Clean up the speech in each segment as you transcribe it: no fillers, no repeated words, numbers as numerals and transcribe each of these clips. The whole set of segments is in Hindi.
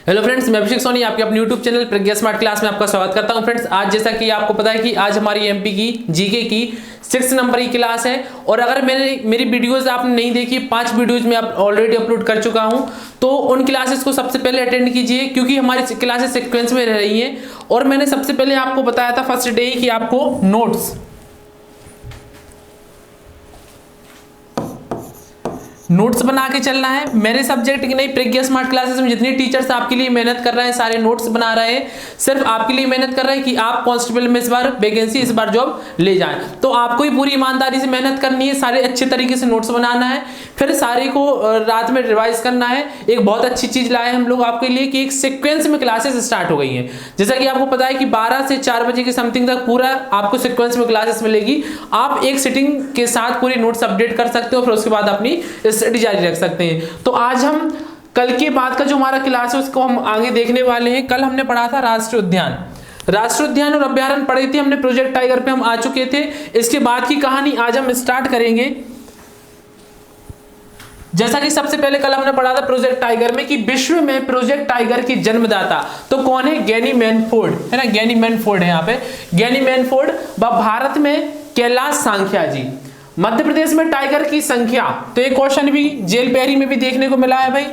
हेलो फ्रेंड्स, मैं अभिषेक सोनी आपके अपने यूट्यूब चैनल प्रज्ञा स्मार्ट क्लास में आपका स्वागत करता हूं। फ्रेंड्स, आज जैसा कि आपको पता है कि आज हमारी एमपी की जीके की 6 नंबर की क्लास है। और अगर मेरी वीडियोस आपने नहीं देखी, 5 वीडियोस में ऑलरेडी अपलोड कर चुका हूं, तो उन क्लासेस को सबसे पहले अटेंड कीजिए, क्योंकि हमारी क्लासेस सीक्वेंस में रह रही हैं। और मैंने सबसे पहले आपको बताया था फर्स्ट डे कि आपको नोट्स बना के चलना है। मेरे सब्जेक्ट की नहीं, प्रज्ञा स्मार्ट क्लासेस में जितने टीचर्स आपके लिए मेहनत कर रहे हैं, सारे नोट्स बना रहे हैं, सिर्फ आपके लिए मेहनत कर रहे हैं कि आप कांस्टेबल में इस बार वैकेंसी, इस बार जॉब ले जाएं। तो आपको ही पूरी ईमानदारी से मेहनत करनी है, सारे अच्छे तरीके से नोट्स बनाना है, फिर सारे को रात में रिवाइज करना है। एक बहुत अच्छी चीज लाए हम लोग आपके लिए कि एक सीक्वेंस में क्लासेस स्टार्ट हो गई हैं। जैसा कि आपको पता है कि 12 से 4 बजे के समथिंग तक पूरा आपको सीक्वेंस में क्लासेस मिलेगी। आप एक सिटिंग के साथ पूरी नोट्स अपडेट कर सकते हो, फिर उसके बाद अपनी स्टडी जारी रख सकते हैं। तो आज हम कल के बाद का जो हमारा क्लास है उसको हम आगे देखने वाले हैं। कल हमने पढ़ा था राष्ट्रीय उद्यान और अभ्यारण्य पढ़ी थी हमने। प्रोजेक्ट टाइगर पे हम आ चुके थे। इसके बाद की कहानी आज हम स्टार्ट करेंगे। जैसा कि सबसे पहले कल हमने पढ़ा था प्रोजेक्ट टाइगर में कि विश्व में प्रोजेक्ट टाइगर की जन्मदाता तो कौन है? गैनी मैनफोर्ड है ना। गैनी मैनफोर्ड है यहाँ पे, गैनी मैनफोर्ड। भारत में कैलाश सांख्या जी। मध्य प्रदेश में टाइगर की संख्या, तो एक क्वेश्चन भी जेल पेरी में भी देखने को मिला है भाई,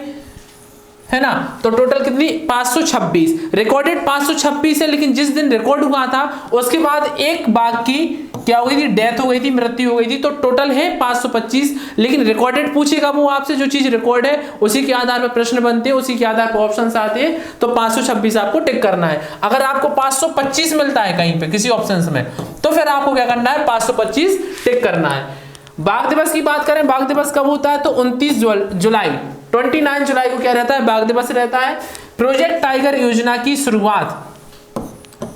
है ना। तो टोटल कितनी? 526 रिकॉर्डेड 526 है। लेकिन जिस दिन रिकॉर्ड हुआ था उसके बाद एक बाघ की क्या हो गई थी? डेथ हो गई थी, मृत्यु हो गई थी। तो टोटल है 525। लेकिन रिकॉर्डेड पूछेगा वो आपसे, जो चीज रिकॉर्ड है उसी के आधार पर प्रश्न बनते हैं, उसी के आधार पर ऑप्शंस आते हैं। तो 526 आपको टिक करना है। अगर आपको 525 मिलता है कहीं पे किसी ऑप्शन में, तो फिर आपको क्या करना है? 525 टिक करना है। बाघ दिवस की बात करें, बाघ दिवस कब होता है? तो 29 जुलाई 29 जुलाई को क्या रहता है? बाघ दिवस रहता है। प्रोजेक्ट टाइगर योजना की शुरुआत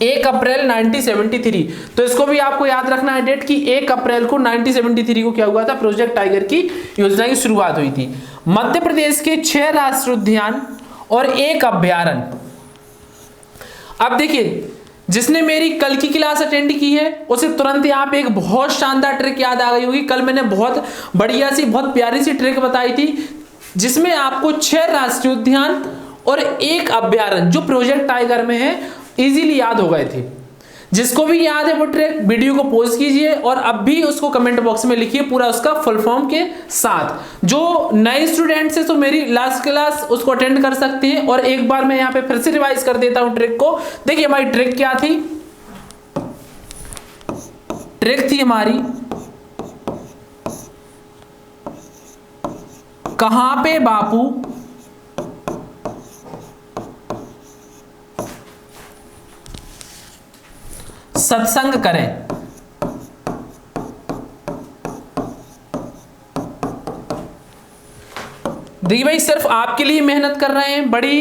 1 अप्रैल 1973। तो इसको भी आपको याद रखना है डेट, कि 1 अप्रैल को 1973 को क्या हुआ था? प्रोजेक्ट टाइगर की योजना की शुरुआत हुई थी। मध्य प्रदेश के 6 राष्ट्रीय उद्यान और 1 अभ्यारण्य। अब देखिए, जिसने मेरी कल की क्लास अटेंड की है उसे तुरंत यहाँ पे एक बहुत शानदार ट्रिक याद आ गई होगी। कल मैंने बहुत बढ़िया सी, बहुत प्यारी सी ट्रिक बताई थी, जिसमें आपको 6 राष्ट्रीय उद्यान और 1 अभ्यारण्य जो प्रोजेक्ट टाइगर में है इजीली याद हो गए थे। जिसको भी याद है वो ट्रिक वीडियो को पॉज कीजिए और अब भी उसको कमेंट बॉक्स में लिखिए पूरा उसका फुल फॉर्म के साथ। जो नए स्टूडेंट्स है तो मेरी लास्ट क्लास उसको अटेंड कर सकते हैं। और एक बार मैं यहाँ पे फिर से रिवाइज कर देता हूं ट्रिक को। देखिए हमारी ट्रिक क्या थी? ट्रिक थी हमारी, कहां पे बापू सत्संग करें। देखिए भाई, सिर्फ आपके लिए मेहनत कर रहे हैं बड़ी,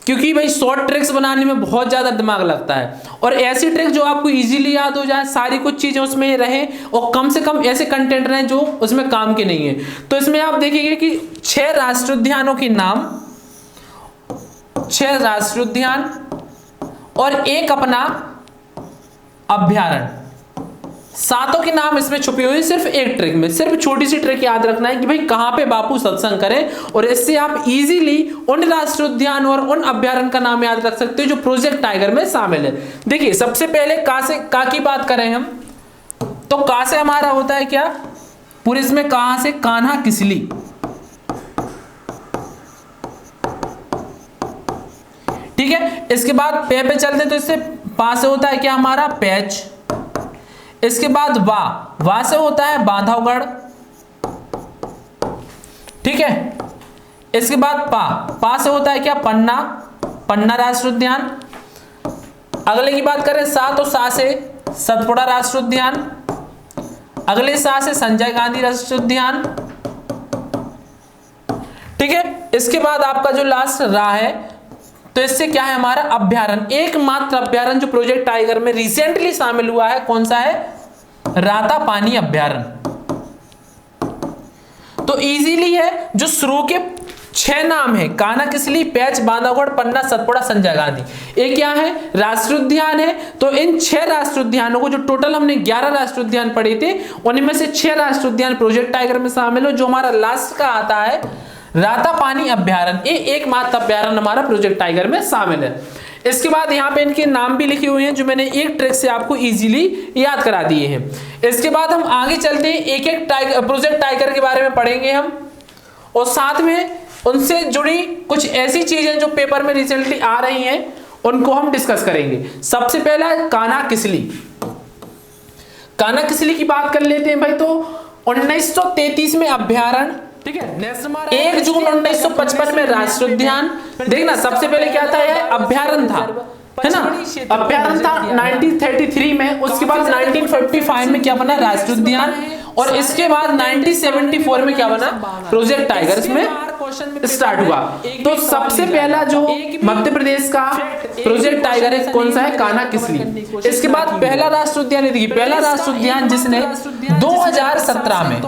क्योंकि भाई शॉर्ट ट्रिक्स बनाने में बहुत ज्यादा दिमाग लगता है। और ऐसी ट्रिक जो आपको इजीली याद हो जाए, सारी कुछ चीजें उसमें रहे और कम से कम ऐसे कंटेंट रहे जो उसमें काम के नहीं है। तो इसमें आप देखेंगे कि 6 राष्ट्रीय उद्यानों के नाम, 6 राष्ट्रीय उद्यान और 1 अपना अभ्यारण्य, सातों के नाम इसमें छुपे हुए। सिर्फ एक ट्रिक में, सिर्फ छोटी सी ट्रिक याद रखना है कि भाई कहां पे बापू सत्संग करें, और इससे आप इजीली उन राष्ट्रीय उद्यान और उन अभ्यारण्य का नाम याद रख सकते हो जो प्रोजेक्ट टाइगर में शामिल है। देखिए सबसे पहले का की बात करें हम, तो का से हमारा होता है क्या? पूरे इसमें कहां से? कान्हा किसली। ठीक है। इसके बाद पे चलते हैं, तो इससे पा से होता है क्या हमारा? पैच। इसके बाद वा से होता है बांधवगढ़। ठीक है। इसके बाद पा से होता है क्या? पन्ना राष्ट्रीय उद्यान। अगले की बात करें सा, तो सा से सतपुड़ा राष्ट्रीय उद्यान। अगले सा से संजय गांधी राष्ट्रीय उद्यान। ठीक है। इसके बाद आपका जो लास्ट रा है, तो इससे क्या है हमारा? अभ्यारण्य। एकमात्र अभ्यारण्य जो प्रोजेक्ट टाइगर में रिसेंटली शामिल हुआ है, कौन सा है? रातापानी अभ्यारण्य। तो इजीली है, जो शुरू के 6 नाम है, कान्हा किसली, पैच, बांधवगढ़, पन्ना, सतपुड़ा, संजय गांधी, ये क्या है? राष्ट्रीय उद्यान है। तो इन 6 राष्ट्रीय उद्यानों को, जो टोटल हमने 11 राष्ट्रीय उद्यान पढ़े थे, उनमें से 6 राष्ट्रीय उद्यान प्रोजेक्ट टाइगर में शामिल हो। जो हमारा लास्ट का आता है रातापानी अभ्यारण्य, ये एकमात्र अभ्यारण्य हमारा प्रोजेक्ट टाइगर में शामिल है। इसके बाद यहाँ पे इनके नाम भी लिखे हुए हैं जो मैंने एक ट्रिक से आपको इजीली याद करा दिए हैं। इसके बाद हम आगे चलते हैं, एक एक प्रोजेक्ट टाइगर के बारे में पढ़ेंगे हम, और साथ में उनसे जुड़ी कुछ ऐसी चीजें जो पेपर में रिसेंटली आ रही हैं उनको हम डिस्कस करेंगे। सबसे पहला कान्हा किसली। कान्हा किसली की बात कर लेते हैं भाई। तो 1933 में अभ्यारण्य, ठीक है, 1 जून 1955 में राष्ट्रीय उद्यान। देखना सबसे पहले क्या था, यह अभ्यारण्य था, है ना, अभ्यारण्य था 1933 में। उसके बाद 1955 में क्या बना, राष्ट्रीय उद्यान, और इसके बाद 1974 में क्या बना, प्रोजेक्ट टाइगर इसमें स्टार्ट हुआ। तो सबसे पहला जो मध्य प्रदेश का प्रोजेक्ट टाइगर है कौन सा है, कान्हा किसली। इसके बाद पहला राष्ट्रीय उद्यान, देखिए पहला राष्ट्रीय उद्यान जिसने 2017 में,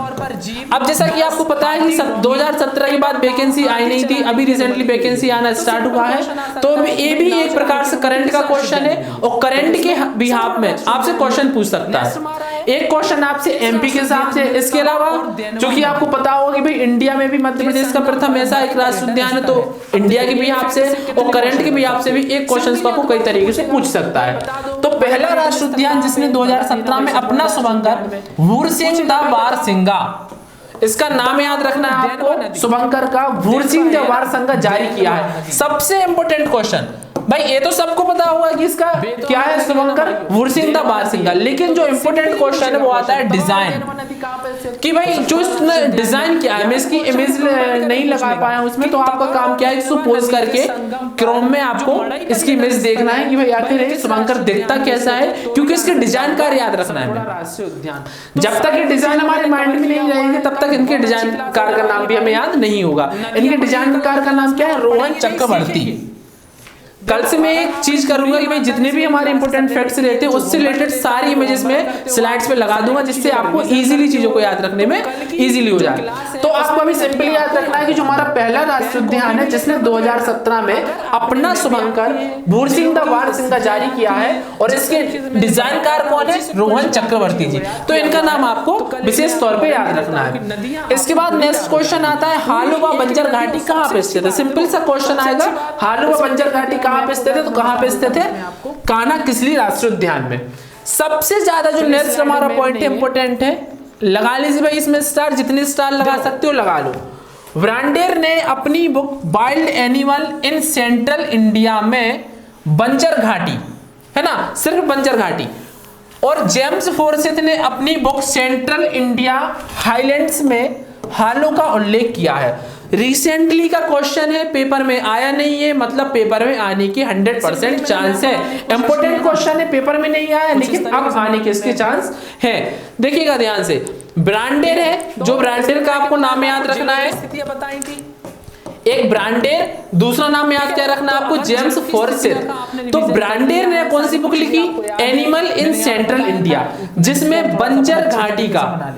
अब जैसा कि आपको पता है कि 2017 के बाद वैकेंसी आई नहीं थी, अभी रिसेंटली वैकेंसी आना स्टार्ट हुआ है। तो ये भी एक प्रकार से करंट का क्वेश्चन है, और करंट के बिहाफ में आपसे क्वेश्चन पूछ सकता है। एक क्वेश्चन आपसे एमपी के हिसाब से, इसके अलावा जो कि आपको पता होगा कि भाई इंडिया में भी मध्य प्रदेश का प्रथम ऐसा एक राष्ट्रीय उद्यान है, तो इंडिया के बिहाफ से और करंट के बिहाफ से भी एक क्वेश्चन को आपको कई तरीके से पूछ सकता है। तो पहला राष्ट्रीय उद्यान जिसने 2017 में अपना शुभंकर भूरसिंह द बारहसिंगा, इसका नाम याद रखना है आपको, शुभंकर का भूरसिंह द बारहसिंगा जारी किया है। सबसे इंपॉर्टेंट क्वेश्चन भाई, ये तो सबको पता होगा कि इसका क्या है, शुभंकर भूरसिंह द बारहसिंगा, लेकिन जो इंपॉर्टेंट क्वेश्चन है वो आता है डिजाइन, कि भाई जो इसने डिजाइन किया है, मैं इसकी इमेज नहीं लगा पाया उसमें, तो आपका काम क्या है, सपोज करके क्रोम में आपको इसकी इमेज देखना है कि भाई आखिर शुभंकर दिखता कैसा है, क्योंकि इसके डिजाइन कार याद रखना है। राष्ट्रीय उद्यान जब तक ये डिजाइन हमारे माइंड में नहीं रहेंगे तब तक इनके डिजाइन कार का नाम भी हमें याद नहीं होगा। इनके डिजाइन कार का नाम क्या है, रोहन चक्रवर्ती। कल से मैं एक चीज करूंगा कि भाई जितने भी हमारे इंपोर्टेंट फैक्ट्स रहते हैं उससे रिलेटेड सारी इमेजेस में स्लाइड्स पे लगा दूंगा, जिससे आपको इजीली चीजों को याद रखने में इजीली हो जाए। तो आपको अभी सिंपली याद रखना है कि जो हमारा पहला राष्ट्रीय उद्यान है जिसने 2017 में अपना शुभंकर भूरसिंह द बारहसिंगा जारी किया है, और इसके डिजाइनकार कौन है, रोहन चक्रवर्ती जी। तो इनका नाम आपको विशेष तौर पे याद रखना है। इसके बाद नेक्स्ट क्वेश्चन आता है, हालू व बंजर घाटी कहाँ पे स्थित है। सिंपल सा क्वेश्चन आएगा, हालू व बंजर घाटी कहाँ पे स्थित है, तो कहां पे स्थित है, कान्हा किसली राष्ट्रीय उद्यान में। सबसे ज्यादा जो नेक्स्ट हमारा पॉइंट है इंपोर्टेंट है, लगा लीजिए भाई इसमें स्टार, जितने स्टार लगा सकते हो लगा लो। ब्रांडेर ने अपनी book wild animal in central India में बंजर घाटी, है ना, सिर्फ बंजर घाटी, और जेम्स फॉरसिथ ने अपनी बुक सेंट्रल इंडिया हाईलैंड्स में हालों का उल्लेख किया है। रिसेंटली का क्वेश्चन है, पेपर में आया नहीं है, मतलब पेपर में आने की 100% चांस है। इंपोर्टेंट क्वेश्चन है, पेपर में नहीं आया लेकिन अब आने के इसके चांस है। देखिएगा ध्यान से, ब्रांडेर है, जो ब्रांडेर का आपको नाम याद रखना है, स्थितियां बताई थी, एक ब्रांडेर, दूसरा नाम याद क्या रखना आपको, जेम्स फॉरसिथ। तो ब्रांडेर ने कौन सी बुक लिखी, एनिमल इन सेंट्रल इंडिया, जिसमें बंजर घाटी का,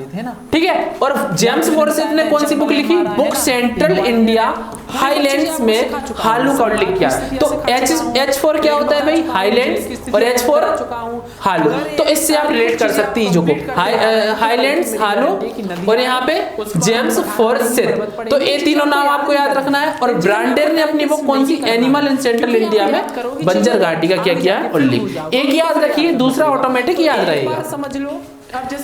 ठीक है, और जेम्स फॉरसिथ ने कौन सी बुक लिखी, बुक सेंट्रल इंडिया हाईलैंड्स में हालू का उल्लेख किया। तो H फॉर क्या होता है भाई, हाईलैंड्स, और H फॉर हालू। तो इससे आप रिलेट कर सकते हैं जो को, हाईलैंड्स, हालू, और यहाँ पे जेम्स फॉरसिथ। तो ये तीनों नाम आपको याद रखना है। और ब्रांडेर ने अपनी बुक कौन सी, एनिमल इन सेंट्रल इंडिया में बंजर घाटी का क्या किया है, उल्लेख। एक याद रखिए, दूसरा ऑटोमेटिक याद रहेगा, समझ लो।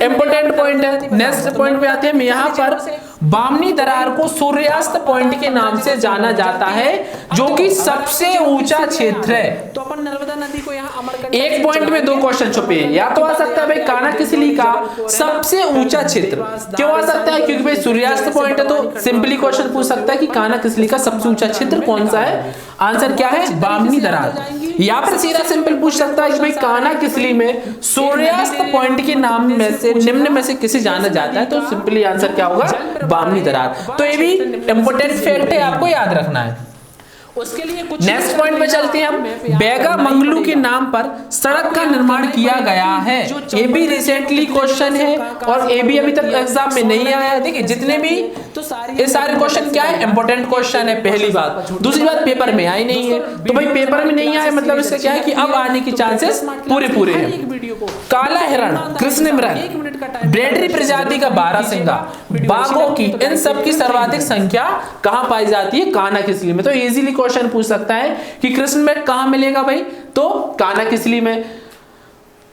इंपोर्टेंट पॉइंट है। नेक्स्ट पॉइंट पे आते हैं, यहाँ पर बामनी दरार को सूर्यास्त पॉइंट के नाम से जाना जाता है, जो कि सबसे ऊंचा क्षेत्र है। तो अपन नर्मदा नदी को यहाँ अमरकंटक, एक पॉइंट में दो क्वेश्चन छुपे हैं, या तो आ सकता है भाई कान्हा किसली का सबसे ऊंचा क्षेत्र, क्यों आ सकता है, क्योंकि भाई सूर्यास्त पॉइंट है, तो सिंपली क्वेश्चन पूछ सकता है कि कान्हा किसली का सबसे ऊंचा क्षेत्र कौन सा है। आंसर क्या है, बामनी दरार। या फिर सीधा सिंपल पूछ सकता है कि भाई कान्हा किसली में सूर्यास्त पॉइंट के नाम में से निम्न में से किसे जाना जाता है, तो सिंपली आंसर क्या होगा, बामनी दरार। तो ये भी इंपोर्टेंट फैक्ट है, आपको याद रखना है। उसके लिए कुछ नेक्स्ट पॉइंट पे चलते हैं हम, बेगा मंगलू के नाम पर सड़क का निर्माण किया गया है। ये भी रिसेंटली क्वेश्चन है, और ये भी अभी तक एग्जाम में नहीं आया है। देखिए जितने भी ये सारे क्वेश्चन क्या है, इंपोर्टेंट क्वेश्चन है, पहली बात। दूसरी बात, पेपर में आई नहीं है, तो भाई पेपर में नहीं आया मतलब इसका क्या है कि अब आने की चांसेस पूरे हैं। काला हिरण, कृष्ण मृग, ब्रैडरी प्रजाति का बारहसिंगा बाघों की इन सब की सर्वाधिक संख्या कहां पाई जाती है? कानाकिसली में। तो इजीली क्वेश्चन पूछ सकता है कि कृष्ण मेढक कहां मिलेगा भाई? तो कानाकिसली में।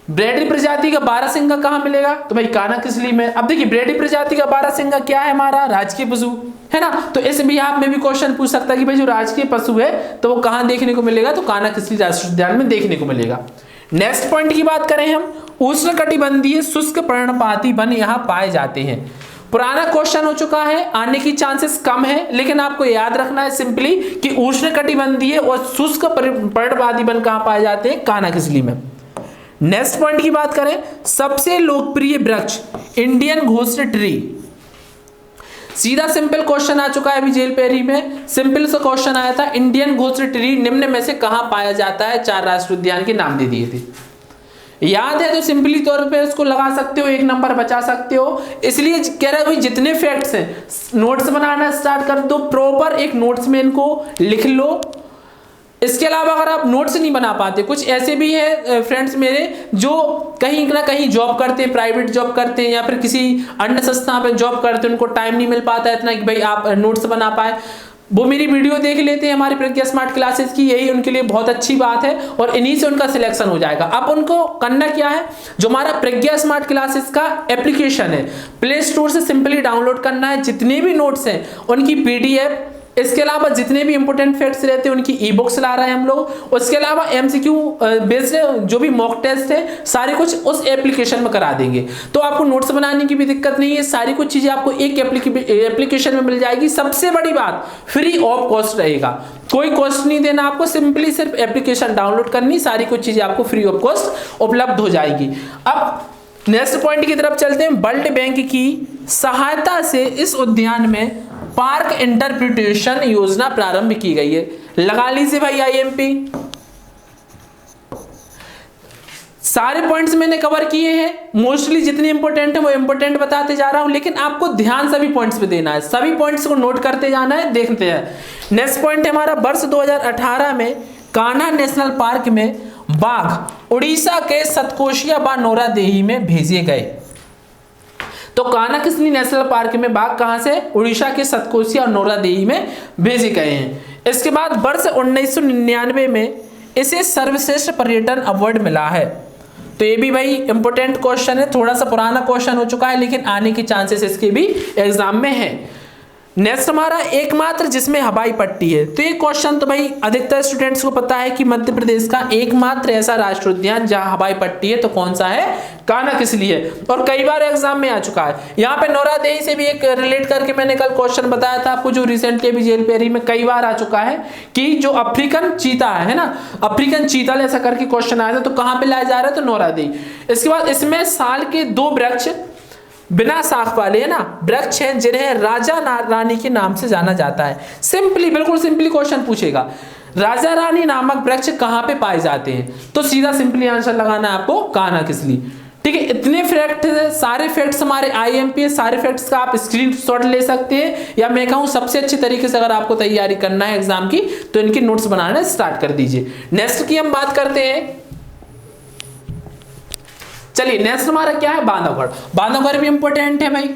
ब्रैडरी प्रजाति का बारहसिंगा कहां मिलेगा? तो भाई कानाकिसली में। अब देखिए ब्रैडरी प्रजाति का बारहसिंगा क्या है? हमारा राजकीय पशु है ना। तो इस बिहाफ में भी क्वेश्चन पूछ सकता है कि भाई जो राजकीय पशु है तो वो कहां देखने को मिलेगा? तो कानाकिसली राष्ट्रीय उद्यान में देखने को मिलेगा। नेक्स्ट पॉइंट की बात करें हम, उष्णकटिबंधीय शुष्क पर्णपाती वन यहाँ पाए जाते हैं। पुराना क्वेश्चन हो चुका है, आने की चांसेस कम है, लेकिन आपको याद रखना है सिंपली कि उष्णकटिबंधीय और शुष्क पर्णपाती वन कहां पाए जाते हैं? कानाकिसली में। नेक्स्ट पॉइंट की बात करें, सबसे लोकप्रिय वृक्ष इंडियन घोस्ट ट्री। सीधा सिंपल क्वेश्चन आ चुका है अभी जेल पेरी में, सिंपल सा क्वेश्चन आया था, इंडियन घोस्ट ट्री निम्न में से कहां पाया जाता है? 4 राष्ट्रीय उद्यान के नाम दे दिए थे। याद है तो सिंपली तौर पे उसको लगा सकते हो, 1 नंबर बचा सकते हो। इसलिए कह रहा है भाई जितने फैक्ट्स हैं नोट्स बनाना स्टार्ट कर दो, प्रॉपर एक नोट्स में इनको लिख लो। इसके अलावा अगर आप नोट्स नहीं बना पाते, कुछ ऐसे भी है फ्रेंड्स मेरे जो कहीं ना कहीं जॉब करते हैं, प्राइवेट जॉब करते हैं या फिर किसी अन्य संस्था पे जॉब करते हैं, उनको टाइम नहीं मिल पाता है इतना कि भाई आप नोट्स बना पाए, वो मेरी वीडियो देख लेते हैं हमारी प्रज्ञा स्मार्ट क्लासेस की, यही उनके लिए बहुत अच्छी बात है और इन्हीं से उनका सिलेक्शन हो जाएगा। अब उनको करना क्या है, जो हमारा प्रज्ञा स्मार्ट क्लासेस का एप्लीकेशन है प्ले स्टोर से सिंपली डाउनलोड करना है, जितने भी नोट्स हैं उनकी पीडीएफ, इसके अलावा जितने भी इंपोर्टेंट फैक्ट्स रहते हैं उनकी ई बुक्स ला रहे हैं हम लोग, उसके अलावा एमसीक्यू बेस्ड जो भी मॉक टेस्ट है सारे कुछ उस एप्लीकेशन में करा देंगे। तो आपको नोट्स बनाने की भी दिक्कत नहीं है, सारी कुछ चीजें आपको एक एप्लीकेशन में मिल जाएगी। सबसे बड़ी बात, फ्री ऑफ कॉस्ट रहेगा, कोई कॉस्ट नहीं देना आपको, सिंपली सिर्फ एप्लीकेशन डाउनलोड करनी, सारी कुछ चीजें आपको फ्री ऑफ कॉस्ट उपलब्ध हो जाएगी। अब नेक्स्ट पॉइंट की तरफ चलते हैं। वर्ल्ड बैंक की सहायता से इस उद्यान में पार्क इंटरप्रिटेशन योजना प्रारंभ की गई है। लगा लीजिए भाई आईएमपी। सारे पॉइंट्स मैंने कवर किए हैं, मोस्टली जितने इंपॉर्टेंट है वो इंपॉर्टेंट बताते जा रहा हूं, लेकिन आपको ध्यान सभी पॉइंट्स पे देना है, सभी पॉइंट्स को नोट करते जाना है, देखते हैं। नेक्स्ट पॉइंट है हमारा, वर्ष 2018 में कान्हा नेशनल पार्क में बाघ उड़ीसा के सतकोशिया व नौरादेही में भेजे गए। तो कान्हा नेशनल पार्क में बाघ कहां से? उड़ीसा के सतकोशिया और नौरादेही में भेजे गए हैं। इसके बाद वर्ष 1999 में इसे सर्वश्रेष्ठ पर्यटन अवार्ड मिला है। तो ये भी भाई इंपॉर्टेंट क्वेश्चन है, थोड़ा सा पुराना क्वेश्चन हो चुका है लेकिन आने की चांसेस इसके भी एग्जाम में है। नेक्स्ट हमारा, एकमात्र जिसमें हवाई पट्टी है। तो ये क्वेश्चन तो भाई अधिकतर स्टूडेंट्स को पता है कि मध्य प्रदेश का एकमात्र ऐसा राष्ट्रीय उद्यान जहां हवाई पट्टी है तो कौन सा है? कान्हा है, और कई बार एग्जाम में आ चुका है। यहाँ पे नौरादेही से भी एक रिलेट करके मैंने कल क्वेश्चन बताया था आपको, जो रिसेंटली अभी जेल पेरी में कई बार आ चुका है कि जो अफ्रीकन चीता है ना, अफ्रीकन चीता ऐसा करके क्वेश्चन आया था, तो कहां पे लाया जा रहा है? तो नौरादेही। इसके बाद इसमें साल के 2 वृक्ष बिना शाख वाले है ना वृक्ष हैं जिन्हें राजा रानी के नाम से जाना जाता है। सिंपली, बिल्कुल सिंपली क्वेश्चन पूछेगा, राजा रानी नामक वृक्ष कहां पे पाए जाते हैं? तो सीधा सिंपली आंसर लगाना है आपको कान्हा। ठीक है, इतने फैक्ट, सारे फैक्ट्स हमारे आईएमपी है, सारे फैक्ट्स का आप स्क्रीनशॉट ले सकते हैं, या मैं कहूं सबसे अच्छे तरीके से अगर आपको तैयारी करना है एग्जाम की तो इनकी नोट्स बनाना स्टार्ट कर दीजिए। नेक्स्ट की हम बात करते हैं, चलिए नेक्स्ट हमारा क्या है? बांधवगढ़। बांधवगढ़ भी इंपॉर्टेंट है भाई।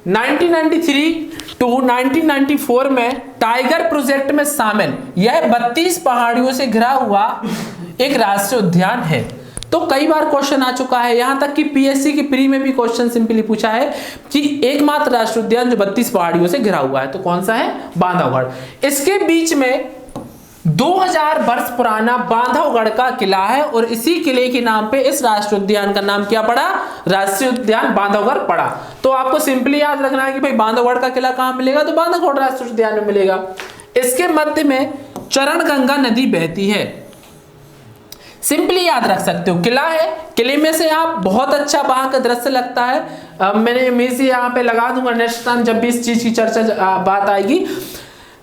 1993 टू 1994 में टाइगर प्रोजेक्ट में शामिल यह 32 पहाड़ियों से घिरा हुआ एक राष्ट्रीय उद्यान है। तो कई बार क्वेश्चन आ चुका है, यहां तक कि पीएससी की प्री में भी क्वेश्चन सिंपली पूछा है कि एकमात्र राष्ट्रीय उद्यान जो 32 पहाड़ियों से घिरा हुआ है तो कौन सा है? बांधवगढ़। इसके बीच में 2000 वर्ष पुराना बांधवगढ़ का किला है और इसी किले के नाम पे इस राष्ट्रीय उद्यान का नाम क्या पड़ा? राष्ट्रीय उद्यान बांधवगढ़ पड़ा। तो आपको सिंपली याद रखना है कि भाई बांधवगढ़ का किला कहां मिलेगा? तो बांधवगढ़ राष्ट्रीय उद्यान में मिलेगा। इसके मध्य में चरणगंगा नदी बहती है। सिंपली याद रख सकते हो, किला है, किले में से आप बहुत अच्छा वहां का दृश्य लगता है। मैंने इमेज यहाँ पे लगा दूंगा नेक्स्ट टाइम जब भी इस चीज की चर्चा बात आएगी,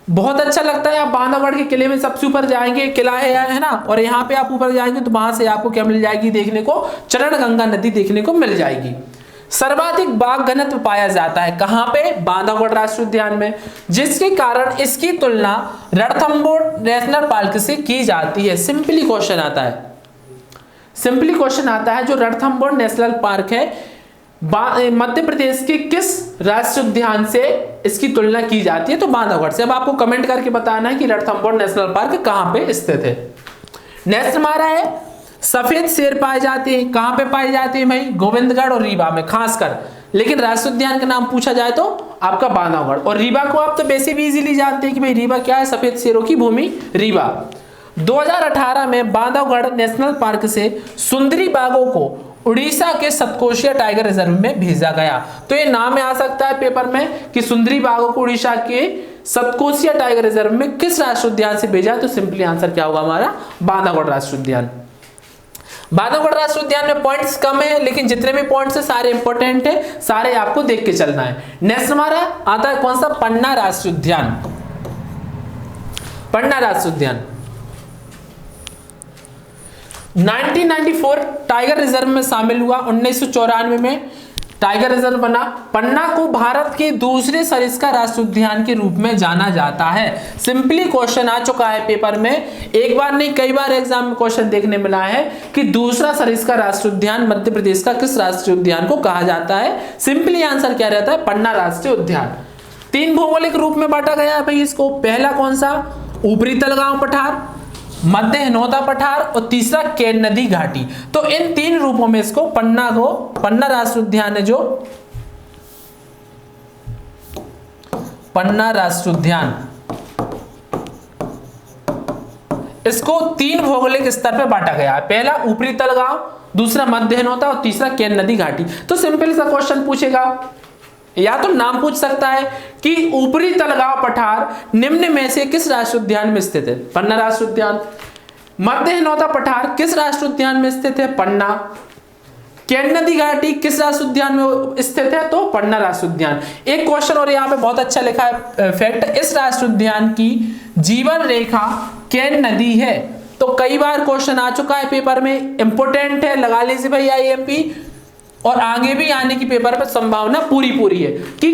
बहुत अच्छा लगता है। आप बांधवगढ़ के किले में सबसे ऊपर जाएंगे, किला है ना, और यहाँ पे आप ऊपर जाएंगे तो वहां से आपको क्या मिल जाएगी देखने को? चरणगंगा नदी देखने को मिल जाएगी। सर्वाधिक बाघ घनत्व पाया जाता है कहां पे? बांधवगढ़ राष्ट्रीय उद्यान में, जिसके कारण इसकी तुलना रणथंभौर नेशनल पार्क से की जाती है। सिंपली क्वेश्चन आता है, सिंपली क्वेश्चन आता है जो रणथंभौर नेशनल पार्क है मध्य प्रदेश के किस राष्ट्रीय उद्यान से इसकी तुलना की जाती है? तो बांधवगढ़ से। अब आपको कमेंट करके बताना है कि रणथंभौर नेशनल पार्क कहां पे स्थित है। नेक्स्ट हमारा है सफेद शेर पाए जाते हैं, कहां पे पाए जाते हैं भाई? गोविंदगढ़ और रीवा में खासकर। लेकिन राष्ट्रीय उद्यान का नाम पूछा जाए तो आपका बांधवगढ़। और रीवा को आप तो वैसे भी इजीली जानते हैं कि भाई रीवा क्या है? सफेद शेरों की भूमि रीवा। 2018 में बांधवगढ़ नेशनल पार्क से सुंदरी बाघों को उड़ीसा के सतकोशिया टाइगर रिजर्व में भेजा गया। तो ये नाम में आ सकता है पेपर में कि सुंदरी बाघों को उड़ीसा के सतकोशिया टाइगर रिजर्व में किस राष्ट्रीय उद्यान से भेजा? तो सिंपली आंसर क्या होगा हमारा? बांधवगढ़ राष्ट्रीय उद्यान। बांधवगढ़ राष्ट्रीय उद्यान में पॉइंट्स कम है, लेकिन जितने भी पॉइंट्स है सारे इंपॉर्टेंट है, सारे आपको देख के चलना है। नेक्स्ट हमारा आता है कौन सा? पन्ना राष्ट्रीय उद्यान। पन्ना राष्ट्रीय उद्यान 1994 टाइगर रिजर्व में शामिल हुआ। 1994 में टाइगर रिजर्व बना। पन्ना को भारत के दूसरे सरिस्का राष्ट्रीय उद्यान के रूप में जाना जाता है। सिंपली क्वेश्चन आ चुका है पेपर में, एक बार नहीं कई बार एग्जाम में क्वेश्चन देखने मिला है कि दूसरा सरिस्का राष्ट्रीय उद्यान मध्य प्रदेश का किस राष्ट्रीय उद्यान को कहा जाता है? सिंपली आंसर क्या रहता है? पन्ना राष्ट्रीय उद्यान। 3 भौगोलिक रूप में बांटा गया है भाई इसको। पहला कौन सा? ऊपरी तलगांव पठार, मध्य हिनौता पठार और तीसरा केन नदी घाटी। तो इन 3 रूपों में इसको पन्ना राष्ट्रीय उद्यान है जो पन्ना राष्ट्रीय उद्यान, इसको 3 भौगोलिक स्तर पे बांटा गया है। पहला ऊपरी तलगांव, दूसरा मध्य हिनौता और तीसरा केन नदी घाटी। तो सिंपल सा क्वेश्चन पूछेगा या तो नाम पूछ सकता है कि ऊपरी तलगांव पठार निम्न में से किस राष्ट्रीय उद्यान में स्थित है? पन्ना राष्ट्रीय उद्यान। मध्य हिनौता पठार किस राष्ट्रीय उद्यान में स्थित है? पन्ना। केन नदी घाटी किस राष्ट्रीय उद्यान में स्थित है? तो पन्ना राष्ट्रीय उद्यान। एक क्वेश्चन और यहाँ पे बहुत अच्छा लिखा है फैक्ट, इस राष्ट्रीय उद्यान की जीवन रेखा केन नदी है। तो कई बार क्वेश्चन आ चुका है पेपर में, इंपोर्टेंट है, लगा लीजिए भाई IMP। और आगे भी आने की पेपर पर संभावना पूरी है कि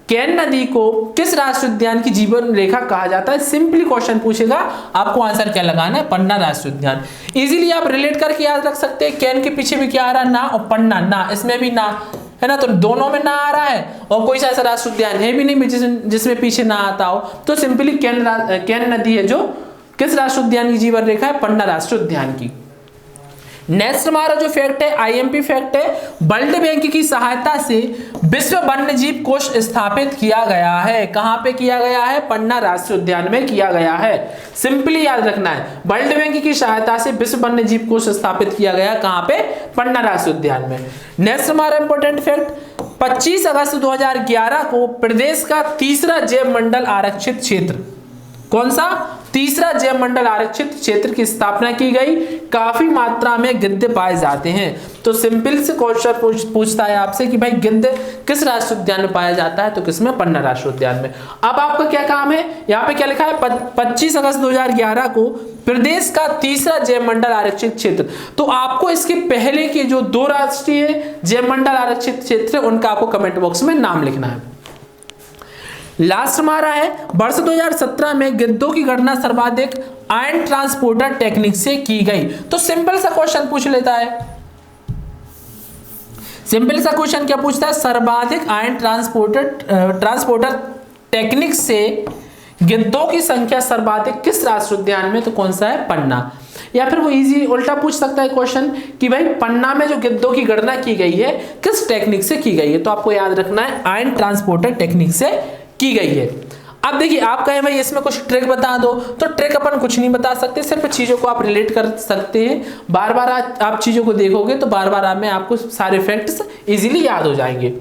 केन नदी को किस राष्ट्रीय उद्यान की जीवन रेखा कहा जाता है। सिंपली क्वेश्चन पूछेगा, आपको आंसर क्या लगाना है? पन्ना राष्ट्रीय उद्यान। इजीली आप रिलेट करके याद रख सकते हैं। केन के पीछे भी क्या आ रहा है? ना, और पन्ना ना, इसमें भी ना है ना, तो दोनों में ना आ रहा है और कोई सा ऐसा राष्ट्रीय उद्यान है भी नहीं जिसमें पीछे ना आता हो। तो सिंपली केन नदी है जो किस राष्ट्रीय उद्यान की जीवन रेखा है? पन्ना राष्ट्रीय उद्यान की। नेक्स्ट हमारा जो फैक्ट है IMP फैक्ट है, वर्ल्ड बैंक की सहायता से विश्व वन्यजीव कोष स्थापित किया गया है। कहां पे किया गया है? पन्ना राष्ट्रीय उद्यान में किया गया है। सिंपली याद रखना है, वर्ल्ड बैंक की सहायता से विश्व वन्यजीव कोष स्थापित किया गया कहां पे? पन्ना राष्ट्रीय उद्यान में। नेक्स्ट हमारा इंपॉर्टेंट फैक्ट, 25 अगस्त 2011 को प्रदेश का तीसरा जैव मंडल आरक्षित क्षेत्र, कौन सा? तीसरा जैव मंडल आरक्षित क्षेत्र की स्थापना की गई। काफी मात्रा में गिद्ध पाए जाते हैं। तो सिंपल से क्वेश्चन पूछता है आपसे कि भाई गिद्ध किस राष्ट्रीय उद्यान में पाया जाता है? तो किसमें? पन्ना राष्ट्रीय उद्यान में। अब आपका क्या काम है? यहाँ पे क्या लिखा है? 25 अगस्त 2011 को प्रदेश का तीसरा जैव मंडल आरक्षित क्षेत्र। तो आपको इसके पहले के जो 2 राष्ट्रीय जैव मंडल आरक्षित क्षेत्र उनका आपको कमेंट बॉक्स में नाम लिखना है। लास्ट हमारा है, वर्ष 2017 में गिद्धों की गणना सर्वाधिक आयन ट्रांसपोर्टर टेक्निक से की गई। तो सिंपल सा क्वेश्चन पूछ लेता है। सिंपल सा क्वेश्चन क्या पूछता है? सर्वाधिक आयन ट्रांसपोर्टर टेक्निक से गिद्धों की संख्या सर्वाधिक किस राष्ट्रीय उद्यान में? तो कौन सा है? पन्ना। या फिर वो इजी उल्टा पूछ सकता है क्वेश्चन कि भाई पन्ना में जो गिद्धों की गणना की गई है किस टेक्निक से की गई है? तो आपको याद रखना है आयन ट्रांसपोर्टर टेक्निक से की गई है। अब देखिए आप कहें भाई इसमें कुछ ट्रिक बता दो, तो ट्रिक अपन कुछ नहीं बता सकते, सिर्फ चीजों को आप रिलेट कर सकते हैं। बार बार आप चीजों को देखोगे तो बार बार में आपको सारे फैक्ट्स इजीली याद हो जाएंगे।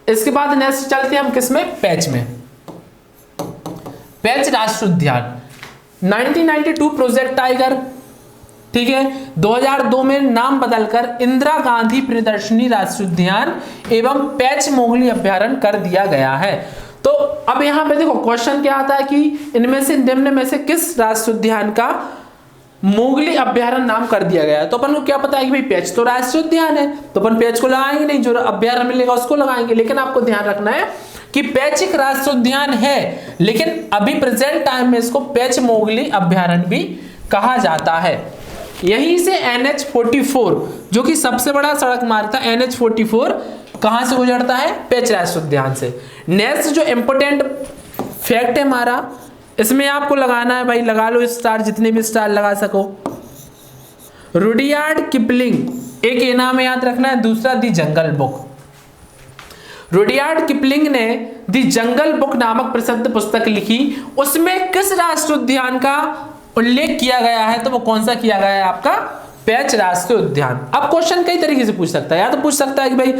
इसके बाद नेक्स्ट चलते हैं हम किसमें? पैच में। पैच राष्ट्रीय उद्यान 1992 प्रोजेक्ट टाइगर, ठीक है, 2002 में नाम बदलकर इंदिरा गांधी प्रियदर्शनी राष्ट्रीय उद्यान एवं पैच मोगली अभ्यारण्य कर दिया गया है। तो अब यहां पे देखो क्वेश्चन क्या आता है कि इनमें से निम्न में से किस राष्ट्रीय उद्यान का मोगली अभ्यारण्य नाम कर दिया गया है? तो अपन को क्या पता है कि भाई पैच तो राष्ट्रीय उद्यान है, तो अपन पैच को लगाएंगे नहीं, जो अभ्यारण्य मिलेगा उसको लगाएंगे। लेकिन आपको ध्यान रखना है कि पैच एक राष्ट्रीय उद्यान है, लेकिन अभी प्रेजेंट टाइम में इसको पैच मोगली अभ्यारण्य भी कहा जाता है। यहीं से NH44 जो कि सबसे बड़ा सड़क मार्ग था, NH44 कहां से गुजरता है? पेंच राष्ट्रीय उद्यान से। नेक्स्ट जो इंपोर्टेंट फैक्ट है हमारा, इसमें आपको लगाना है भाई, लगा लो स्टार, जितने भी स्टार लगा सको। रुडयार्ड किपलिंग, एक ये नाम याद रखना है, दूसरा दी जंगल बुक। रुडयार्ड किपलिंग ने दी जंगल बुक नामक प्रसिद्ध पुस्तक लिखी, उसमें किस राष्ट्रीय उद्यान का उल्लेख किया गया है? तो वो कौन सा किया गया है? आपका पेंच राष्ट्रीय उद्यान। अब क्वेश्चन कई तरीके से पूछ सकता है, या तो पूछ सकता है कि भाई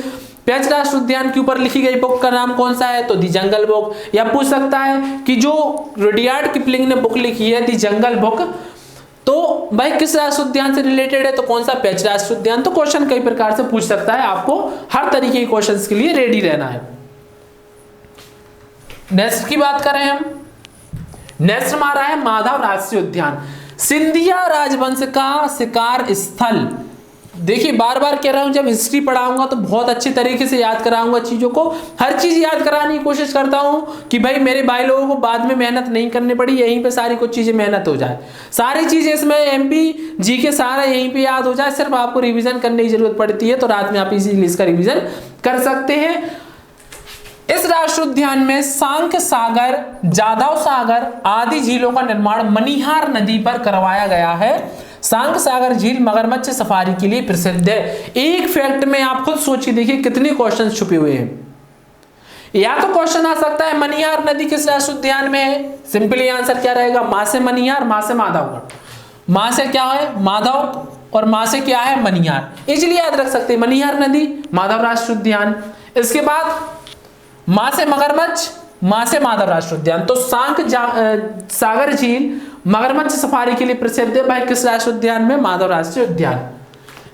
पेंच राष्ट्रीय उद्यान के ऊपर लिखी गई बुक का नाम कौन सा है? तो दी जंगल बुक। या पूछ सकता है कि जो रुडयार्ड किपलिंग ने बुक लिखी है दी जंगल बुक, तो भाई किस राष्ट्रीय उद्यान से रिलेटेड है? तो कौन सा? पेंच राष्ट्रीय उद्यान। तो क्वेश्चन कई प्रकार से पूछ सकता है, आपको हर तरीके के क्वेश्चंस के लिए रेडी रहना है। नेक्स्ट की बात करें हम, नेक्स्ट हमारा है माधव राष्ट्रीय उद्यान, सिंधिया राजवंश का शिकार स्थल। देखिए बार बार कह रहा हूं, जब हिस्ट्री पढ़ाऊंगा तो बहुत अच्छे तरीके से याद कराऊंगा चीजों को, हर चीज याद कराने की कोशिश करता हूं कि भाई मेरे भाई लोगों को बाद में मेहनत नहीं करनी पड़ी, यहीं पे सारी कुछ चीजें मेहनत हो जाए, सारी चीजें इसमें MP जी के सारा यहीं पे याद हो जाए, सिर्फ आपको रिवीजन करने की जरूरत पड़ती है, तो रात में आप इजीली इसका रिवीजन कर सकते हैं। इस राष्ट्रीय उद्यान में सांक सागर, जादव सागर आदि झीलों का निर्माण मनिहार नदी पर करवाया गया है। सांक सागर झील मगरमच्छ सफारी के लिए प्रसिद्ध है। एक फैक्ट में आप खुद सोचिए, देखिए कितने क्वेश्चन छुपे हुए हैं। या तो क्वेश्चन आ सकता है मनिहार नदी किस राष्ट्रीय उद्यान में है? सिंपली आंसर क्या रहेगा? मां से मनिहार, मां से माधवगढ़। मां से क्या है? माधव, और मां से क्या है? मनिहार। इजीली याद रख सकते हैं, मनिहार नदी, माधव राष्ट्रीय उद्यान। इसके बाद मां से मगरमच्छ, मां से माधव राष्ट्रीय उद्यान। तो सांक सागर झील मगरमच्छ सफारी के लिए प्रसिद्ध है भाई, किस राष्ट्रीय उद्यान में? माधव राष्ट्रीय उद्यान।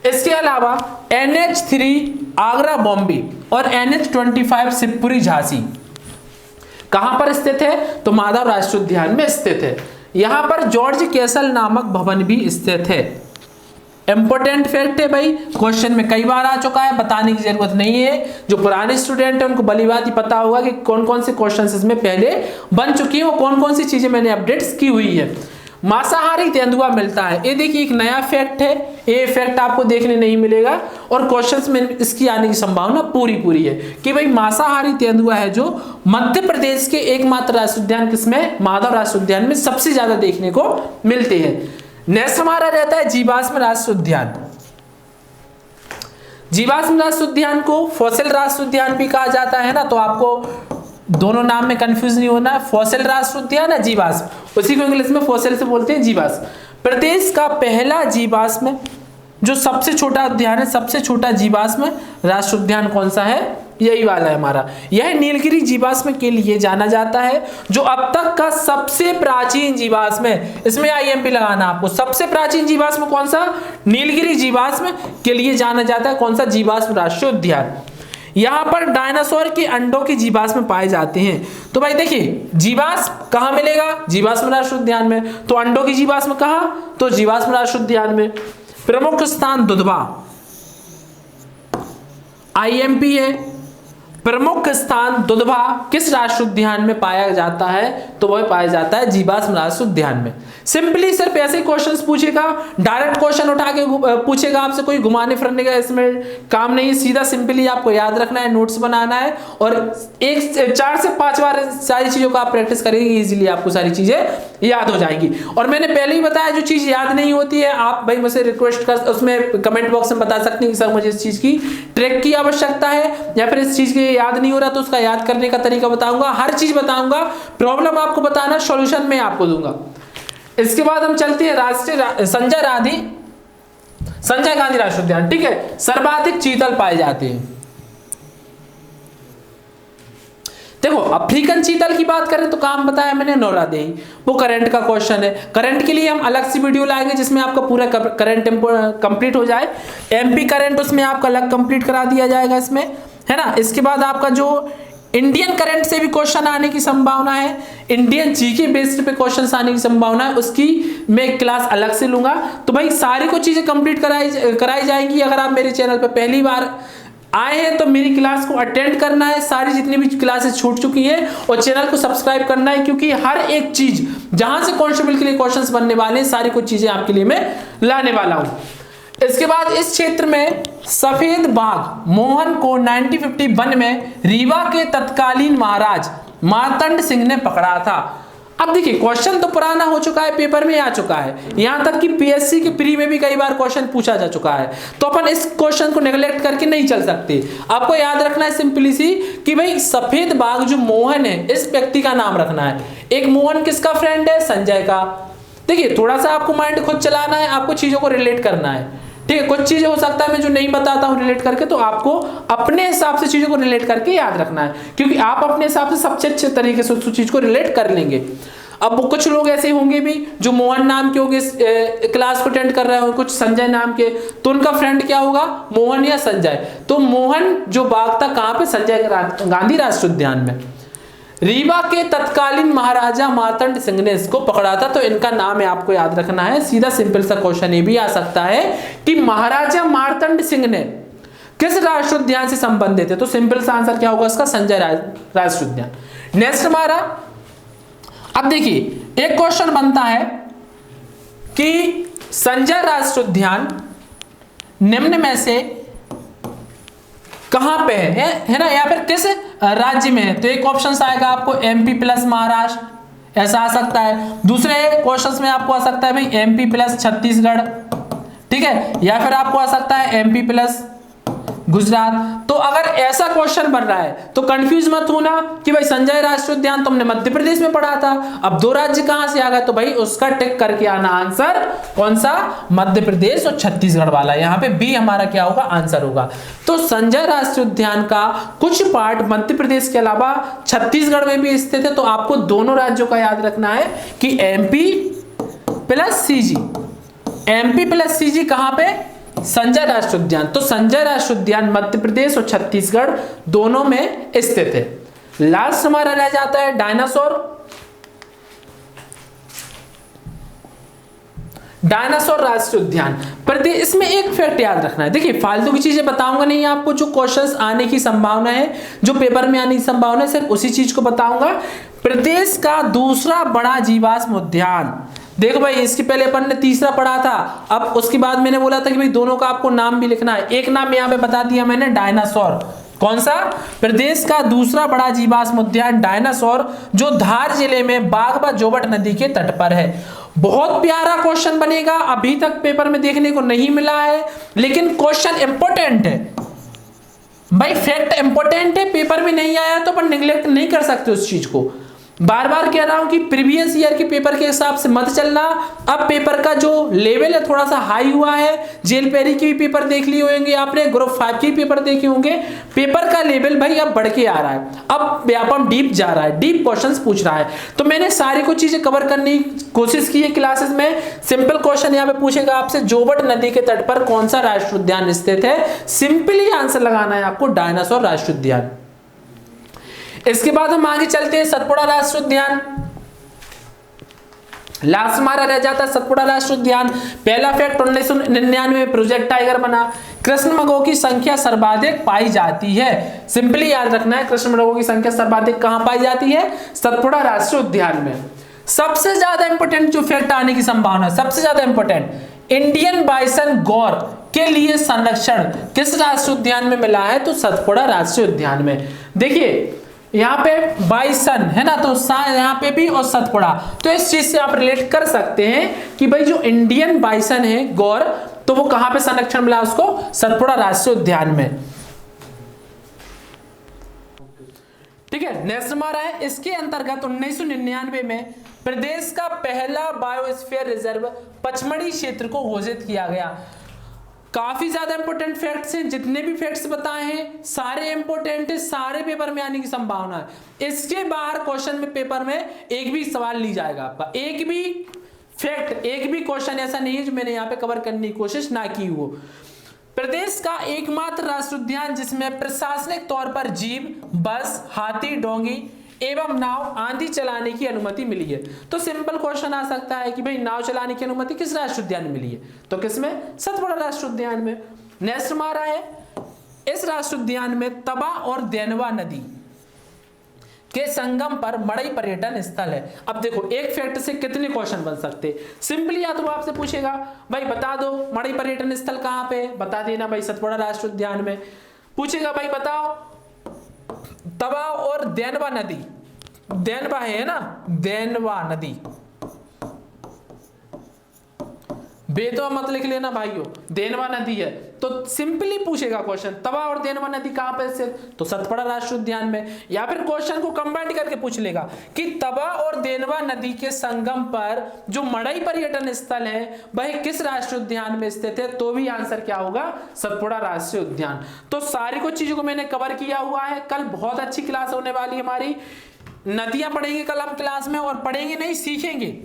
इसके अलावा NH3 आगरा बॉम्बे और NH25 शिवपुरी झांसी कहां पर स्थित है? तो माधव राष्ट्रीय उद्यान में स्थित है। यहां पर जॉर्ज कैसल नामक भवन भी स्थित है। इंपॉर्टेंट फैक्ट है भाई, क्वेश्चन में कई बार आ चुका है, बताने की जरूरत नहीं है। जो पुराने स्टूडेंट है उनको भलीभांति पता होगा कि कौन कौन से क्वेश्चंस इसमें पहले बन चुकी है, वो कौन कौन सी चीजें मैंने अपडेट्स की हुई है। मांसाहारी तेंदुआ मिलता है, ये देखिए एक नया फैक्ट है, ये फैक्ट आपको देखने नहीं मिलेगा, और क्वेश्चंस में इसकी आने की संभावना पूरी है कि भाई मांसाहारी तेंदुआ है जो मध्य प्रदेश के एकमात्र राष्ट्रीय उद्यान किसमें? माधव राष्ट्रीय उद्यान में सबसे ज्यादा देखने को मिलते हैं। नेक्स्ट हमारा रहता है जीवाश्म राष्ट्रीय उद्यान। जीवाश्म राष्ट्रीय उद्यान को फॉसिल राष्ट्रीय उद्यान भी कहा जाता है ना, तो आपको दोनों नाम में कंफ्यूज नहीं होना, फॉसिल राष्ट्रीय उद्यान है जीवाश्म, उसी को इंग्लिश में फॉसिल से बोलते हैं जीवाश्म। प्रदेश का पहला जीवाश्म जो सबसे छोटा उद्यान है, सबसे छोटा जीवाश्म राष्ट्रीय उद्यान कौन सा है? यही वाला है हमारा। यह नीलगिरी जीवाश्म के लिए जाना जाता है, जो अब तक का सबसे प्राचीन जीवाश्म है। इसमें IMP लगाना आपको, सबसे प्राचीन जीवाश्म कौन सा? नीलगिरी जीवाश्म के लिए जाना जाता है कौन सा? जीवाश्म राष्ट्रीय उद्यान। यहाँ पर डायनासोर के अंडों की जीवाश्म पाए जाते हैं। तो भाई देखिए जीवाश्म कहाँ मिलेगा? जीवाश्म राष्ट्रीय उद्यान में। तो अंडों की जीवाश्म कहाँ? तो जीवाश्म राष्ट्रीय उद्यान में। प्रमुख स्थान दुधवा, IMP है। प्रमुख स्थान दुधवा किस राष्ट्रीय उद्यान में पाया जाता है? तो वह पाया जाता है जीवाश्म राष्ट्रीय उद्यान में। सिंपली सिर्फ ऐसे क्वेश्चंस पूछेगा, डायरेक्ट क्वेश्चन उठा के पूछेगा आपसे, कोई घुमाने फिरने का इसमें काम नहीं है, सीधा सिंपली आपको याद रखना है, नोट्स बनाना है, और 4 से 5 बार सारी चीजों का आप प्रैक्टिस करेंगे, इजीली आपको सारी चीजें याद हो जाएंगी। और मैंने पहले ही बताया, जो चीज याद नहीं होती है आप भाई मुझसे रिक्वेस्ट कर, उसमें कमेंट बॉक्स में बता सकते हैं कि सर मुझे इस चीज की ट्रिक की आवश्यकता है, या फिर इस चीज के याद नहीं हो रहा तो उसका याद करने का तरीका बताऊंगा, हर चीज बताऊंगा। प्रॉब्लम आपको बताना, सॉल्यूशन मैं आपको दूंगा। इसके बाद हम चलते हैं राष्ट्रीय संजय गांधी राष्ट्रीय उद्यान। ठीक है, सर्वाधिक चीतल पाए जाते हैं। देखो अफ्रीकन चीतल की बात करें तो काम बताया मैंने नौरादेही, वो करंट का क्वेश्चन है। करंट के लिए हम अलग सी वीडियो लाएंगे जिसमें आपका पूरा करंट कंप्लीट हो जाए। MP करंट उसमें आपका अलग कंप्लीट करा दिया जाएगा इसमें, है ना। इसके बाद आपका जो इंडियन करंट से भी क्वेश्चन आने की संभावना है, इंडियन जीके बेस्ड पे क्वेश्चन आने की संभावना है, उसकी मैं क्लास अलग से लूंगा। तो भाई सारी कुछ चीजें कंप्लीट कराई जाएंगी। अगर आप मेरे चैनल पे पहली बार आए हैं तो मेरी क्लास को अटेंड करना है, सारी जितनी भी क्लासेस छूट चुकी हैं, और चैनल को सब्सक्राइब करना है, क्योंकि हर एक चीज जहां से कांस्टेबल के लिए क्वेश्चंस बनने वाले हैं सारी कुछ चीजें आपके लिए मैं लाने वाला हूं। इसके बाद इस क्षेत्र में सफेद बाघ मोहन को 1951 में रीवा के तत्कालीन महाराज मार्तंड सिंह ने पकड़ा था। अब देखिए क्वेश्चन तो पुराना हो चुका है, पेपर में आ चुका है, यहां तक कि पीएससी के प्री में भी कई बार क्वेश्चन पूछा जा चुका है, तो अपन इस क्वेश्चन को नेग्लेक्ट करके नहीं चल सकते। आपको याद रखना है सिंपली सी कि भाई सफेद बाघ जो मोहन है इस व्यक्ति का नाम रखना है। एक मोहन किसका फ्रेंड है? संजय का। देखिए थोड़ा सा आपको माइंड खुद चलाना है, आपको चीजों को रिलेट करना है, ठीक है। कुछ चीजें हो सकता है मैं जो नहीं बताता हूं रिलेट करके, तो आपको अपने हिसाब से चीजों को रिलेट करके याद रखना है, क्योंकि आप अपने हिसाब से सबसे अच्छे तरीके से उस चीज को रिलेट कर लेंगे। अब कुछ लोग ऐसे होंगे भी जो मोहन नाम के होंगे, क्लास को अटेंड कर रहे होंगे, कुछ संजय नाम के, तो उनका फ्रेंड क्या होगा? मोहन या संजय। तो मोहन जो बाघ था कहां पे? संजय गांधी राष्ट्रीय उद्यान में। रीवा के तत्कालीन महाराजा मार्तंड सिंह ने इसको पकड़ा था, तो इनका नाम है आपको याद रखना है। सीधा सिंपल सा क्वेश्चन ये भी आ सकता है कि महाराजा मार्तंड सिंह ने किस राष्ट्रीय उद्यान से संबंधित है, तो सिंपल सा आंसर क्या होगा इसका? संजय राष्ट्रीय उद्यान। नेक्स्ट हमारा, अब देखिए एक क्वेश्चन बनता है कि संजय राष्ट्रीय उद्यान निम्न में से कहां पे है ना, या फिर किस राज्य में है? तो एक ऑप्शन आएगा आपको एमपी प्लस महाराष्ट्र, ऐसा आ सकता है। दूसरे क्वेश्चंस में आपको आ सकता है भाई एमपी प्लस छत्तीसगढ़, ठीक है, या फिर आपको आ सकता है एमपी प्लस गुजरात। तो अगर ऐसा क्वेश्चन बन रहा है तो कंफ्यूज मत होना कि भाई संजय राष्ट्रीय उद्यान तुमने मध्य प्रदेश में पढ़ा था, अब दो राज्य कहां से आ गए, तो भाई उसका टिक करके आना आंसर कौन सा? मध्य प्रदेश और छत्तीसगढ़ वाला। यहां पे बी हमारा क्या होगा? आंसर होगा। तो संजय राष्ट्रीय उद्यान का कुछ पार्ट मध्य प्रदेश के अलावा छत्तीसगढ़ में भी स्थित है, तो आपको दोनों राज्यों का याद रखना है कि MP plus CG, MP plus CG कहां पे? संजय राष्ट्रीय उद्यान। तो संजय राष्ट्रीय उद्यान मध्य प्रदेश और छत्तीसगढ़ दोनों में स्थित है। लास्ट हमारा रह जाता है डायनासोर। डायनासोर राष्ट्रीय उद्यान प्रदेश, इसमें एक फैक्ट याद रखना है। देखिए फालतू की चीजें बताऊंगा नहीं आपको, जो क्वेश्चंस आने की संभावना है, जो पेपर में आने की संभावना है, सिर्फ उसी चीज को बताऊंगा। प्रदेश का दूसरा बड़ा जीवाश्म उद्यान, देखो भाई इसके पहले अपन ने तीसरा पढ़ा था, अब उसके बाद मैंने बोला था कि भाई दोनों का आपको नाम भी लिखना है। एक नाम यहां पे बता दिया मैंने, डायनासोर। कौन सा? प्रदेश का दूसरा बड़ा जीवाश्म उद्यान डायनासोर, जो धार जिले में बागबा जोबट नदी के तट पर है। बहुत प्यारा क्वेश्चन बनेगा, अभी तक पेपर में देखने को नहीं मिला है, लेकिन क्वेश्चन इंपॉर्टेंट है भाई, फैक्ट इंपॉर्टेंट है, पेपर में नहीं आया तो अपन निगलेक्ट नहीं कर सकते उस चीज को। बार बार कह रहा हूं कि प्रीवियस ईयर के पेपर के हिसाब से मत चलना। अब पेपर का जो लेवल है थोड़ा सा हाई हुआ है, जेल पेरी के भी पेपर देख लिए होंगे आपने, ग्रुप 5 के पेपर देखे होंगे, पेपर का लेवल भाई अब बढ़ के आ रहा है, अब व्यापम डीप जा रहा है, डीप क्वेश्चंस पूछ रहा है। तो मैंने सारी कुछ चीजें कवर करने की कोशिश की है क्लासेस में। सिंपल क्वेश्चन यहाँ पे पूछेगा आपसे, जोबट नदी के तट पर कौन सा राष्ट्रीय उद्यान स्थित है? सिंपली आंसर लगाना है आपको, डायनासोर राष्ट्रीय उद्यान। इसके बाद हम आगे चलते हैं सतपुड़ा राष्ट्रीय उद्यान। लास्ट हमारा रह जाता है सतपुड़ा राष्ट्रीय उद्यान। पहला फैक्ट, 1999 में प्रोजेक्ट टाइगर बना। कृष्ण मृगों की संख्या सर्वाधिक पाई जाती है। सिंपली याद रखना है, कृष्ण मृगों की संख्या सर्वाधिक कहां पाई जाती है? सतपुड़ा राष्ट्रीय उद्यान में। सबसे ज्यादा इंपोर्टेंट जो फैक्ट आने की संभावना है, सबसे ज्यादा इंपोर्टेंट, इंडियन बाइसन गौर के लिए संरक्षण किस राष्ट्रीय उद्यान में मिला है? तो सतपुड़ा राष्ट्रीय उद्यान में। देखिए यहाँ पे बाइसन है ना, तो यहाँ पे भी और सतपुड़ा, तो इस चीज से आप रिलेट कर सकते हैं कि भाई जो इंडियन बाइसन है गौर, तो वो कहां पे संरक्षण मिला उसको? सतपुड़ा राष्ट्रीय उद्यान में। ठीक है, नेक्स्ट हमारा है, इसके अंतर्गत 1999 में प्रदेश का पहला बायोस्फीयर रिजर्व पचमढ़ी क्षेत्र को घोषित किया गया। काफी ज्यादा इंपोर्टेंट फैक्ट्स हैं, जितने भी फैक्ट्स बताए हैं सारे इंपोर्टेंट है, सारे पेपर में आने की संभावना है। इसके बाहर क्वेश्चन में पेपर में एक भी सवाल नहीं जाएगा आपका, एक भी फैक्ट, एक भी क्वेश्चन ऐसा नहीं है जो मैंने यहाँ पे कवर करने की कोशिश ना की हो। प्रदेश का एकमात्र राष्ट्रीय उद्यान जिसमें प्रशासनिक तौर पर जीप, बस, हाथी, डोंगी एवं नाव आदि चलाने की अनुमति मिली है। तो सिंपल क्वेश्चन आ सकता है कि भाई नाव चलाने की अनुमति किस राष्ट्रीय उद्यान में मिली है? तो किसमें? सतपुड़ा राष्ट्रीय उद्यान में। नेक्स्ट हमारा है इस राष्ट्रीय उद्यान में तवा और देनवा नदी के संगम पर मड़ई पर्यटन स्थल है। अब देखो एक फैक्ट से कितने क्वेश्चन बन सकते। सिंपली या तो वो आपसे पूछेगा भाई बता दो मड़ई पर्यटन स्थल कहां पे, बता देना भाई सतपुड़ा राष्ट्रीय उद्यान में। पूछेगा भाई बताओ तवा और देनवा नदी, देनवा है ना, देनवा नदी, बेतवा मत लिख लेना भाइयों, देनवा नदी है। तो सिंपली पूछेगा क्वेश्चन तवा और देनवा नदी कहां पर स्थित, तो सतपुड़ा राष्ट्रीय उद्यान में। या फिर क्वेश्चन को कंबाइंड करके पूछ लेगा कि तवा और देनवा नदी के संगम पर जो मड़ई पर्यटन स्थल है वह किस राष्ट्रीय उद्यान में स्थित है, तो भी आंसर क्या होगा, सतपुड़ा राष्ट्रीय उद्यान। तो सारी कुछ चीजों को मैंने कवर किया हुआ है। कल बहुत अच्छी क्लास होने वाली है हमारी, नदियां पढ़ेंगे कल हम क्लास में, और पढ़ेंगे नहीं सीखेंगे।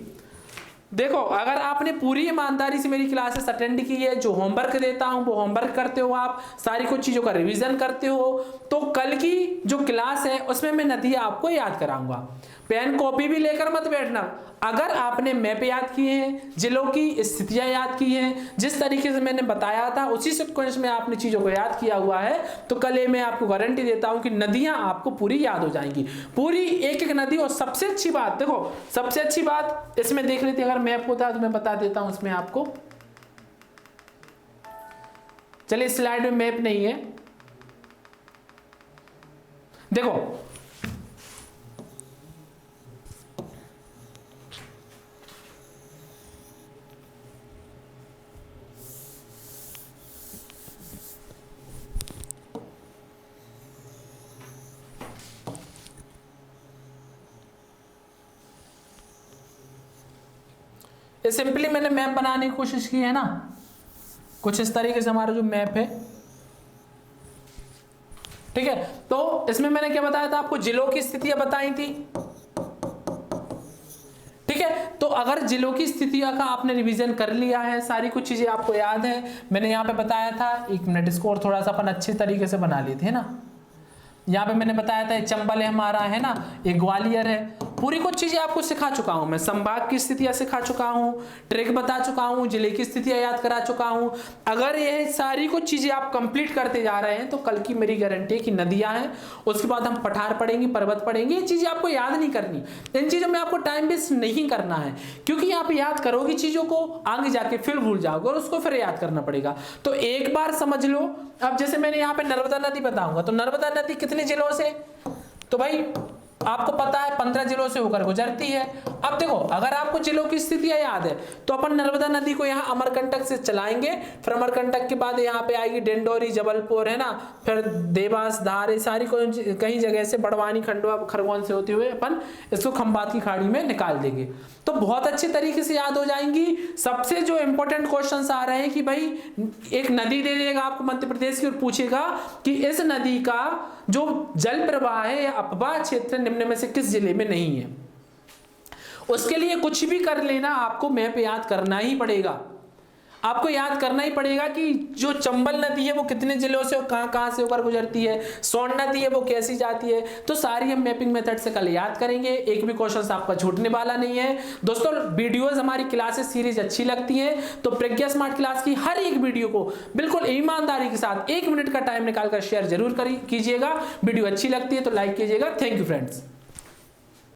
देखो अगर आपने पूरी ईमानदारी से मेरी क्लासेस अटेंड की है, जो होमवर्क देता हूं वो होमवर्क करते हो, आप सारी कुछ चीजों का रिवीजन करते हो, तो कल की जो क्लास है उसमें मैं नदियां आपको याद कराऊंगा। पेन कॉपी भी लेकर मत बैठना। अगर आपने मैप याद किए हैं, जिलों की स्थितियां याद की हैं, जिस तरीके से मैंने बताया था उसी सीक्वेंस में आपने चीजों को याद किया हुआ है, तो कल मैं आपको गारंटी देता हूं कि नदियां आपको पूरी याद हो जाएंगी, पूरी एक एक नदी। और सबसे अच्छी बात देखो, सबसे अच्छी बात इसमें देख लेते, अगर मैप होता तो मैं बता देता हूं इसमें आपको। चलिए स्लाइड में मैप नहीं है, देखो सिंपली मैंने मैप बनाने की कोशिश की है ना, कुछ इस तरीके से हमारा जो मैप है, ठीक है। तो इसमें मैंने क्या बताया था आपको, जिलों की स्थितियां बताई थी, ठीक है। तो अगर जिलों की स्थितियों का आपने रिवीजन कर लिया है, सारी कुछ चीजें आपको याद है, मैंने यहां पे बताया था, एक मिनट इसको और थोड़ा सा अपन अच्छे तरीके से बना लेते हैं ना। यहाँ पे मैंने बताया था चंबल है हमारा, है ना, एक ग्वालियर है, पूरी कुछ चीजें आपको सिखा चुका हूं मैं, संभाग की स्थितियां सिखा चुका हूं, ट्रैक बता चुका हूं, जिले की स्थितियां याद करा चुका हूं। अगर ये सारी कुछ चीजें आप कंप्लीट करते जा रहे हैं तो कल की मेरी गारंटी है कि नदियां हैं, उसके बाद हम पठार पढ़ेंगे, पर्वत पढ़ेंगे, ये चीजें आपको याद नहीं करनी, इन चीजों में आपको टाइम वेस्ट नहीं करना है, क्योंकि आप याद करोगे चीजों को आगे जाके फिर भूल जाओगे और उसको फिर याद करना पड़ेगा। तो एक बार समझ लो। अब जैसे मैंने यहाँ पे नर्मदा नदी बताऊंगा, तो नर्मदा नदी कितने जिलों से, तो भाई आपको पता है 15 जिलों से होकर गुजरती है। अब देखो अगर आपको जिलों की स्थितियां याद है तो अपन नर्मदा नदी को यहाँ अमरकंटक से चलाएंगे, फिर अमरकंटक के बाद यहाँ पे आएगी डिंडोरी, जबलपुर, है ना, फिर देवास, धार, सारी कई जगह से बड़वानी, खंडवा, खरगोन से होते हुए अपन इसको खंबात की खाड़ी में निकाल देंगे, तो बहुत अच्छे तरीके से याद हो जाएंगी। सबसे जो इंपॉर्टेंट क्वेश्चंस आ रहे हैं कि भाई एक नदी दे देगा आपको मध्य प्रदेश की और पूछेगा कि इस नदी का जो जल प्रवाह है या अपवाह क्षेत्र निम्न में से किस जिले में नहीं है। उसके लिए कुछ भी कर लेना, आपको मैप याद करना ही पड़ेगा, आपको याद करना ही पड़ेगा कि जो चंबल नदी है वो कितने जिलों से और कहां से होकर गुजरती है, सोन नदी है वो कैसी जाती है, तो सारी हम मैपिंग मेथड से कल याद करेंगे, एक भी क्वेश्चन आपका छूटने वाला नहीं है। दोस्तों वीडियोस हमारी क्लासेस सीरीज अच्छी लगती है तो प्रज्ञा स्मार्ट क्लास की हर एक वीडियो को बिल्कुल ईमानदारी के साथ 1 मिनट का टाइम निकालकर शेयर जरूर कीजिएगा। वीडियो अच्छी लगती है तो लाइक कीजिएगा। Thank you friends.